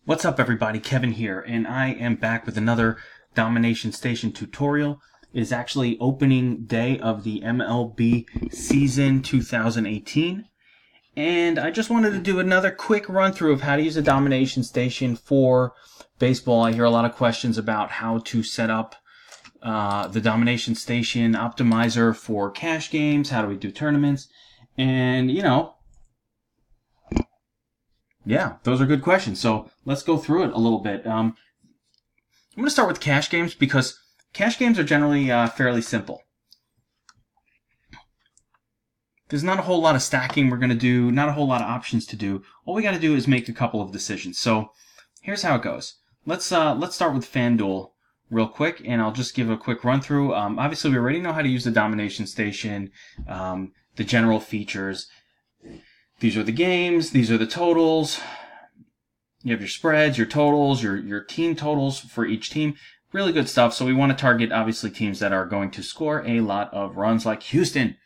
What's up everybody, Kevin here, and I am back with another Domination Station tutorial. It is actually opening day of the MLB season 2018, and I just wanted to do another quick run through of how to use a Domination Station for baseball. I hear a lot of questions about how to set up the Domination Station optimizer for cash games, how do we do tournaments, and yeah, those are good questions. So let's go through it a little bit. I'm going to start with cash games because cash games are generally fairly simple. There's not a whole lot of stacking we're going to do, not a whole lot of options to do. All we got to do is make a couple of decisions. So here's how it goes. Let's start with Fanduel real quick, and I'll just give a quick run through. Obviously, we already know how to use the Domination Station, the general features. These are the games, these are the totals. You have your spreads, your totals, your team totals for each team. Really good stuff. So we want to target, obviously, teams that are going to score a lot of runs like Houston.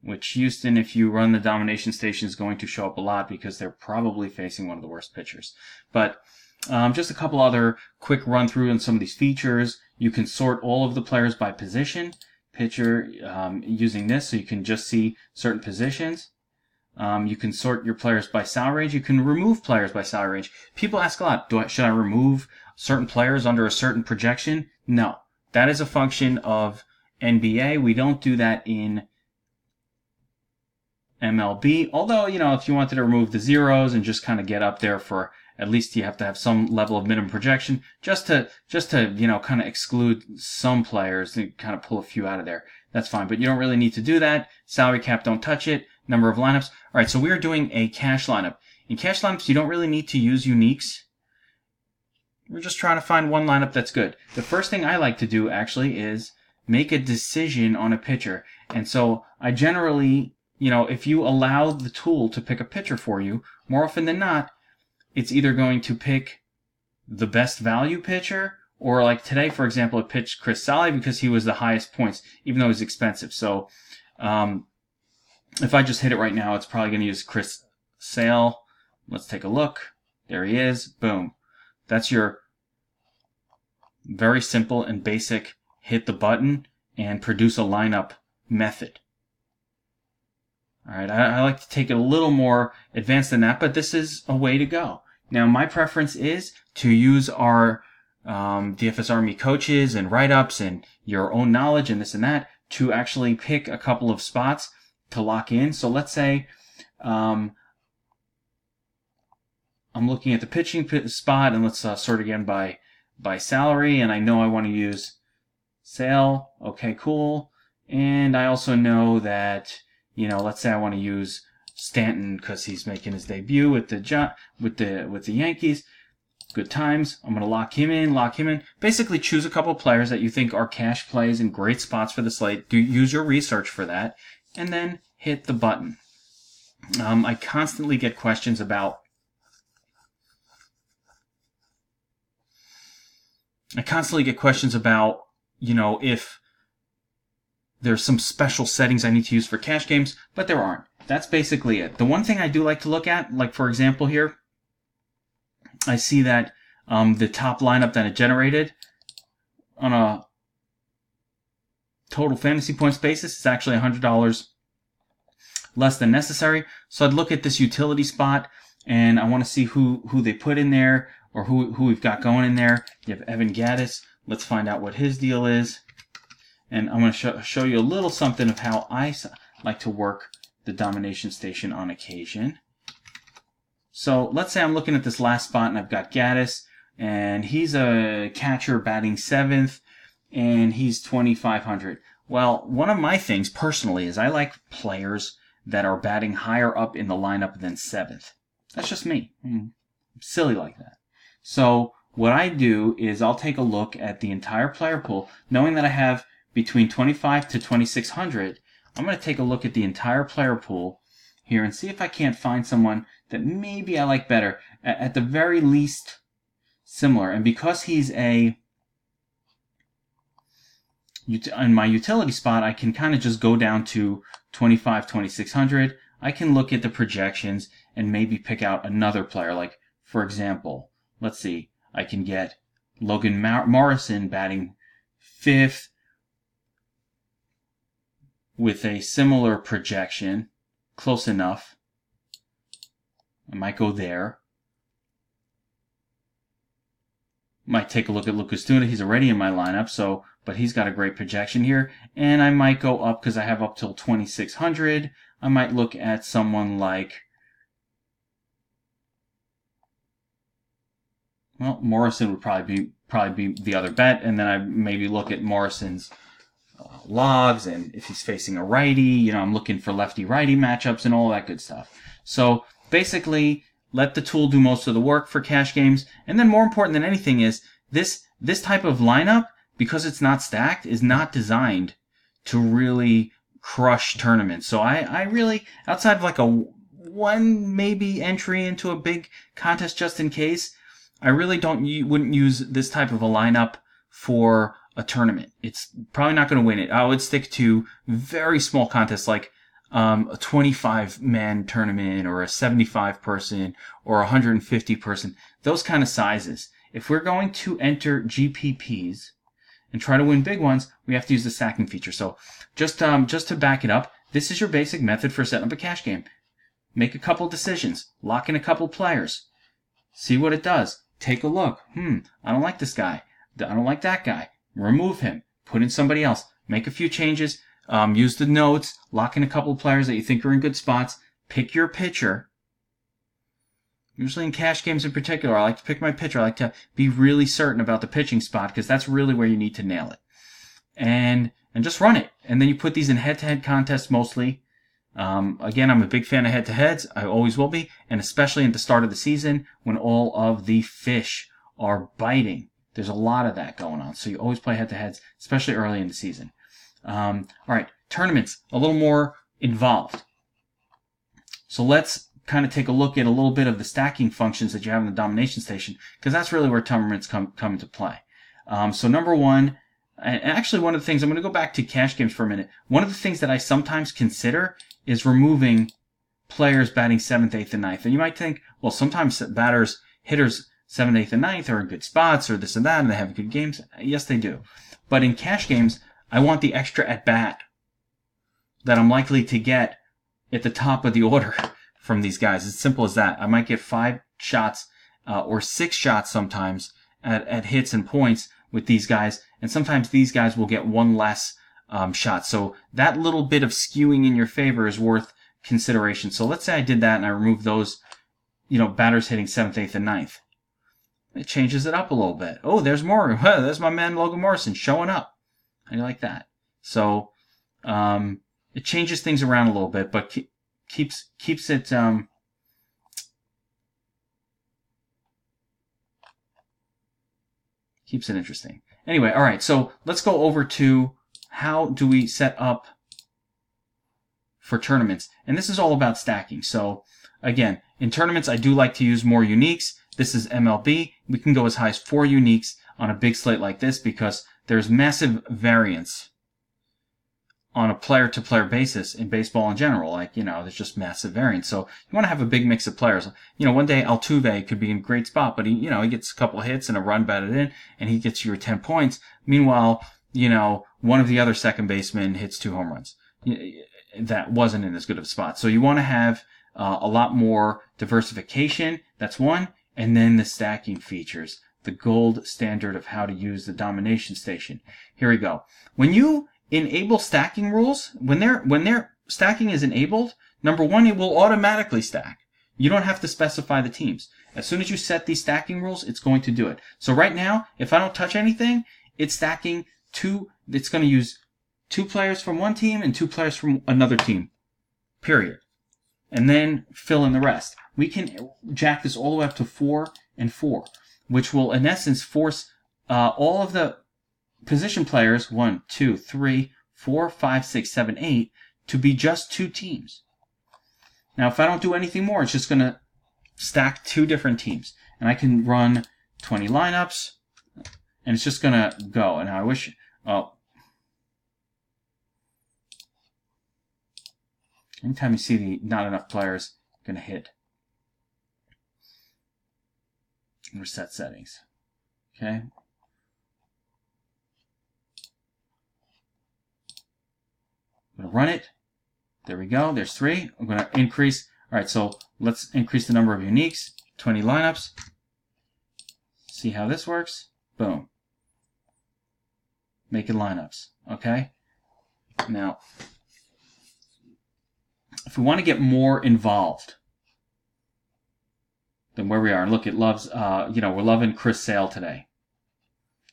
Which Houston, if you run the Domination Station, is going to show up a lot because they're probably facing one of the worst pitchers. But just a couple other quick run through on some of these features. You can sort all of the players by position. Pitcher using this, so you can just see certain positions. You can sort your players by salary range. You can remove players by salary range. People ask a lot, should I remove certain players under a certain projection? No. That is a function of NBA. We don't do that in MLB. Although, if you wanted to remove the zeros and just kind of get up there for, at least you have to have some level of minimum projection just to kind of exclude some players and kind of pull a few out of there. That's fine. But you don't really need to do that. Salary cap, don't touch it. Number of lineups. All right, so we are doing a cash lineup. In cash lineups, you don't really need to use uniques. We're just trying to find one lineup that's good. The first thing I like to do, actually, is make a decision on a pitcher. And so I generally, if you allow the tool to pick a pitcher for you, more often than not, it's either going to pick the best value pitcher, or like today, for example, it pitched Chris Sale because he was the highest points, even though he's expensive. So, if I just hit it right now, it's probably going to use Chris Sale. Let's take a look. There he is. Boom. That's your very simple and basic hit the button and produce a lineup method. All right, I like to take it a little more advanced than that, but this is a way to go. Now, my preference is to use our DFS Army coaches and write-ups and your own knowledge and this and that to actually pick a couple of spots to lock in. So let's say I'm looking at the pitching spot, and let's sort again by salary, and I know I want to use Sale. Okay, cool. And I also know that let's say I want to use Stanton because he's making his debut with the Yankees. Good times. I'm going to lock him in. Basically, choose a couple of players that you think are cash plays and great spots for the slate. Use your research for that, and then hit the button. I constantly get questions about if there's some special settings I need to use for cash games, but there aren't. That's basically it. The one thing I do like to look at, like for example here, I see that the top lineup that it generated on a total fantasy points basis is actually $100 less than necessary. So I'd look at this utility spot, and I want to see who they put in there, or who we've got going in there. You have Evan Gattis. Let's find out what his deal is. And I'm going to show you a little something of how I like to work the Domination Station on occasion. So let's say I'm looking at this last spot, and I've got Gattis, and he's a catcher batting 7th, and he's 2,500. Well, one of my things personally is I like players that are batting higher up in the lineup than 7th. That's just me. I'm silly like that. So what I do is I'll take a look at the entire player pool, knowing that I have between 25 to 2,600. I'm going to take a look at the entire player pool here and see if I can't find someone that maybe I like better, at the very least similar. And because he's in my utility spot, I can kind of just go down to 25, 2,600. I can look at the projections and maybe pick out another player. Like, for example, let's see, I can get Logan Morrison batting 5th with a similar projection, close enough. I might go there. Might take a look at Lucas Tuna. He's already in my lineup, but he's got a great projection here. And I might go up because I have up till 2,600. I might look at someone like, well, Morrison would probably be the other bet, and then I maybe look at Morrison's logs, and if he's facing a righty, I'm looking for lefty-righty matchups and all that good stuff. So basically, let the tool do most of the work for cash games. And then more important than anything is this type of lineup, because it's not stacked, is not designed to really crush tournaments. So I really, outside of like a one maybe entry into a big contest just in case, I really wouldn't use this type of a lineup for a tournament. It's probably not going to win it. I would stick to very small contests like a 25-man tournament or a 75-person or a 150-person, those kind of sizes. If we're going to enter GPPs and try to win big ones, we have to use the stacking feature. So just to back it up, this is your basic method for setting up a cash game. Make a couple decisions, lock in a couple players, see what it does. Take a look. I don't like this guy. I don't like that guy. Remove him. Put in somebody else. Make a few changes. Use the notes. Lock in a couple of players that you think are in good spots. Pick your pitcher. Usually in cash games in particular, I like to pick my pitcher. I like to be really certain about the pitching spot because that's really where you need to nail it. And just run it. And then you put these in head-to-head contests mostly. Again, I'm a big fan of head-to-heads. I always will be. And especially at the start of the season when all of the fish are biting. There's a lot of that going on. So you always play head-to-heads, especially early in the season. All right, tournaments, a little more involved. So let's kind of take a look at a little bit of the stacking functions that you have in the Domination Station, because that's really where tournaments come into play. So number one, and actually one of the things, I'm going to go back to cash games for a minute. One of the things that I sometimes consider is removing players batting 7th, 8th, and 9th. And you might think, well, sometimes hitters 7th, 8th, and 9th are in good spots or this and that, and they have good games. Yes, they do. But in cash games, I want the extra at-bat that I'm likely to get at the top of the order from these guys. It's simple as that. I might get 5 shots or 6 shots sometimes at hits and points with these guys, and sometimes these guys will get 1 less shot. So that little bit of skewing in your favor is worth consideration. So let's say I did that and I removed those, batters hitting 7th, 8th, and 9th. It changes it up a little bit. Oh, there's more. There's my man Logan Morrison showing up. How do you like that? So it changes things around a little bit, but keeps it keeps it interesting. Anyway, all right. So let's go over to how do we set up for tournaments, and this is all about stacking. So again, in tournaments, I do like to use more uniques. This is MLB. We can go as high as 4 uniques on a big slate like this because there's massive variance on a player-to-player basis in baseball in general. There's just massive variance. So you want to have a big mix of players. One day Altuve could be in a great spot, but he gets a couple of hits and a run batted in, and he gets your 10 points. Meanwhile, one of the other second basemen hits 2 home runs. That wasn't in as good of a spot. So you want to have a lot more diversification. That's one. And then the stacking features, the gold standard of how to use the Domination Station. Here we go. When you enable stacking rules, when their stacking is enabled, number one, it will automatically stack. You don't have to specify the teams. As soon as you set these stacking rules, it's going to do it. So right now, if I don't touch anything, it's stacking it's going to use 2 players from one team and 2 players from another team. Period. And then fill in the rest. We can jack this all the way up to 4 and 4, which will in essence force all of the position players 1, 2, 3, 4, 5, 6, 7, 8 to be just 2 teams. Now, if I don't do anything more, it's just going to stack 2 different teams, and I can run 20 lineups, and it's just going to go. And I wish, anytime you see not enough players, going to hit. Reset settings. Okay. I'm going to run it. There we go. There's 3. I'm going to increase. All right, so let's increase the number of uniques. 20 lineups. See how this works. Boom. Making lineups. Okay. Now, if we want to get more involved than where we are, look, it loves, we're loving Chris Sale today.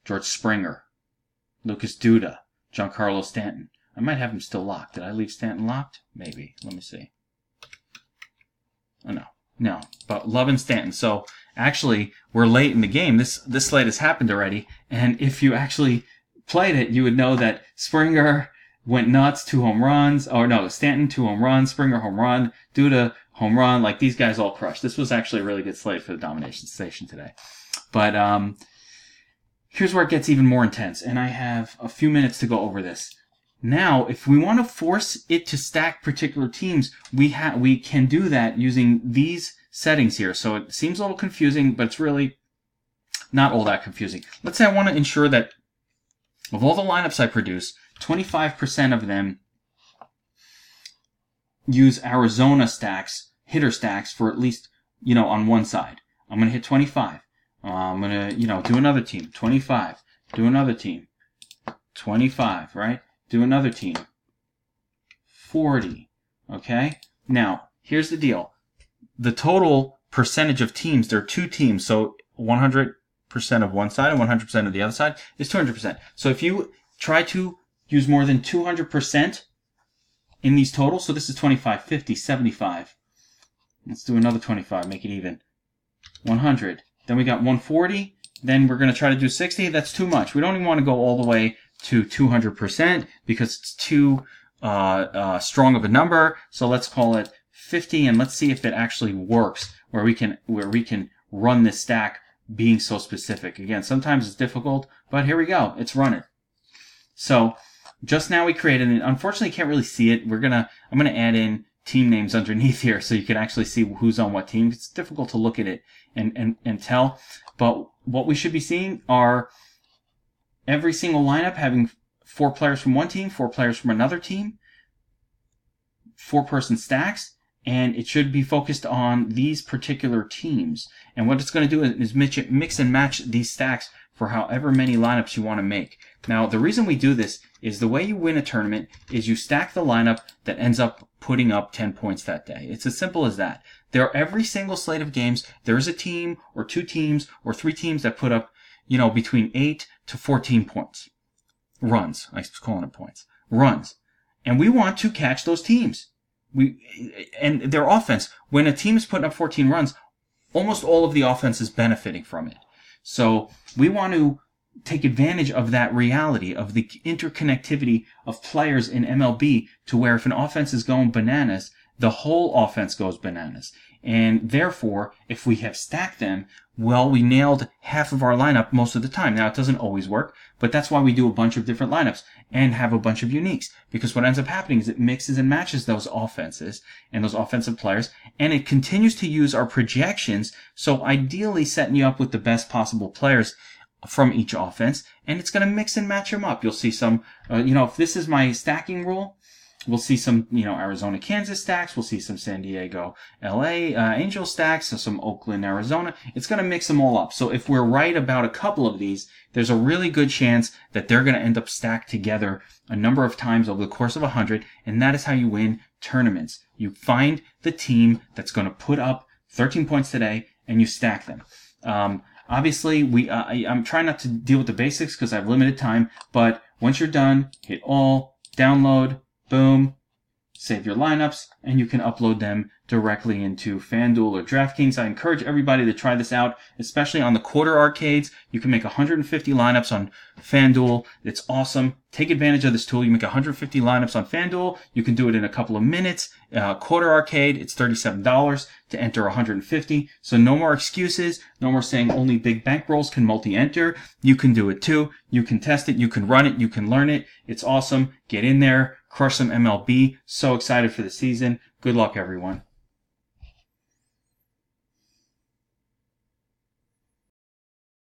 George Springer. Lucas Duda. Giancarlo Stanton. I might have him still locked. Did I leave Stanton locked? Maybe. Let me see. Oh, no. No. But loving Stanton. So, actually, we're late in the game. This slate has happened already. And if you actually played it, you would know that Springer went nuts, 2 home runs. Or no, Stanton, 2 home runs. Springer, home run. Duda, home run. Like, these guys all crushed. This was actually a really good slate for the Domination station today. But here's where it gets even more intense. And I have a few minutes to go over this. Now, if we want to force it to stack particular teams, we can do that using these settings here. So it seems a little confusing, but it's really not all that confusing. Let's say I want to ensure that of all the lineups I produce, 25% of them use Arizona stacks, hitter stacks, for at least, on one side. I'm going to hit 25. I'm going to, do another team. 25. Do another team. 25, right? Do another team. 40. Okay? Now, here's the deal. The total percentage of teams, there are 2 teams, so 100% of one side and 100% of the other side is 200%. So if you try to use more than 200% in these totals, so this is 25, 50, 75. Let's do another 25, make it even. 100. Then we got 140. Then we're going to try to do 60. That's too much. We don't even want to go all the way to 200% because it's too strong of a number. So let's call it 50, and let's see if it actually works where we can run this stack being so specific. Again, sometimes it's difficult, but here we go. It's running. So just now we created it. Unfortunately, you can't really see it. I'm gonna add in team names underneath here so you can actually see who's on what team. It's difficult to look at it and tell, but what we should be seeing are every single lineup having 4 players from one team, 4 players from another team, 4-person stacks, and it should be focused on these particular teams. And what it's going to do is mix and match these stacks for however many lineups you want to make. Now, the reason we do this is the way you win a tournament is you stack the lineup that ends up putting up 10 points that day. It's as simple as that. Every single slate of games, there is a team or 2 teams or 3 teams that put up, between 8 to 14 points. Runs. I was calling it points. Runs. And we want to catch those teams. And their offense, when a team is putting up 14 runs, almost all of the offense is benefiting from it. So we want to take advantage of that reality, of the interconnectivity of players in MLB, to where if an offense is going bananas, the whole offense goes bananas. And therefore, if we have stacked them, well, we nailed half of our lineup most of the time. Now, it doesn't always work, but that's why we do a bunch of different lineups and have a bunch of uniques. Because what ends up happening is it mixes and matches those offenses and those offensive players, and it continues to use our projections, so ideally setting you up with the best possible players from each offense, and it's going to mix and match them up. You'll see some, if this is my stacking rule, we'll see some, Arizona, Kansas stacks. We'll see some San Diego, LA, Angel stacks, so some Oakland, Arizona. It's going to mix them all up. So if we're right about a couple of these, there's a really good chance that they're going to end up stacked together a number of times over the course of 100, and that is how you win tournaments. You find the team that's going to put up 13 points today, and you stack them. Obviously, I'm trying not to deal with the basics because I have limited time, but once you're done, hit all, download, boom, save your lineups, and you can upload them directly into Fanduel or DraftKings. I encourage everybody to try this out, especially on the quarter arcades. You can make 150 lineups on Fanduel. It's awesome. Take advantage of this tool. You make 150 lineups on Fanduel. You can do it in a couple of minutes. Quarter arcade, it's $37 to enter 150. So no more excuses. No more saying only big bankrolls can multi-enter. You can do it too. You can test it. You can run it. You can learn it. It's awesome. Get in there. Crush some MLB. So excited for the season. Good luck, everyone.